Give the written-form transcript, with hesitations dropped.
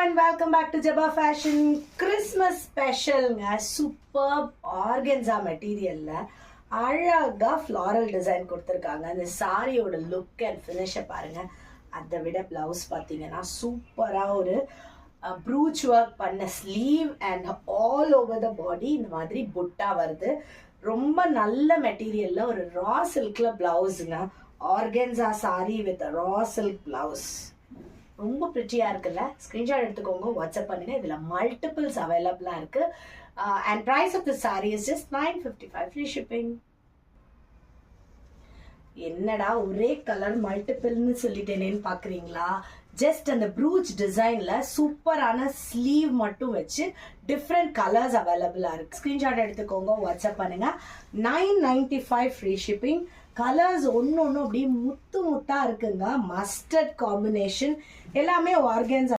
and welcome back to Jabba Fashion Christmas special. Superb organza material அழகா floral design கொடுத்திருக்காங்க. அந்த சாரியோட look and ஃபினிஷை பாருங்க. அதை விட பிளவுஸ் பார்த்தீங்கன்னா சூப்பரா ஒரு ப்ரூச் ஒர்க் பண்ண sleeve and all over the body இந்த மாதிரி புட்டா வருது. ரொம்ப நல்ல மெட்டீரியல்ல ஒரு ரா சில்க்ல பிளவுஸுங்க. Organza sari with raw silk blouse ரொம்ப பிரிட்டியா இருக்குல்ல. ஸ்கிரீன்ஷாட் எடுத்துக்கோங்க, வாட்ஸ்அப் பண்ணுங்க. இதுல மல்டிபிள்ஸ் அவைலபிளா இருக்கு. And price of the sari is just 955 free shipping. என்னடா ஒரே கலர் மல்டிபிள்னு சொல்லிட்டேனேன்னு பாக்குறீங்களா? ஜஸ்ட் அந்த ப்ரூச் டிசைன்ல சூப்பரான ஸ்லீவ் மட்டும் வச்சு டிஃப்ரெண்ட் கலர்ஸ் அவைலபிளா இருக்கு. ஸ்கிரீன்ஷாட் எடுத்துக்கோங்க, வாட்ஸ்அப் பண்ணுங்க. 995 ஃப்ரீ ஷிப்பிங். கலர்ஸ் ஒன்னு அப்படியே முத்து முத்தா இருக்குங்க. மஸ்டர்ட் காம்பினேஷன், எல்லாமே ஆர்கன்ஸ்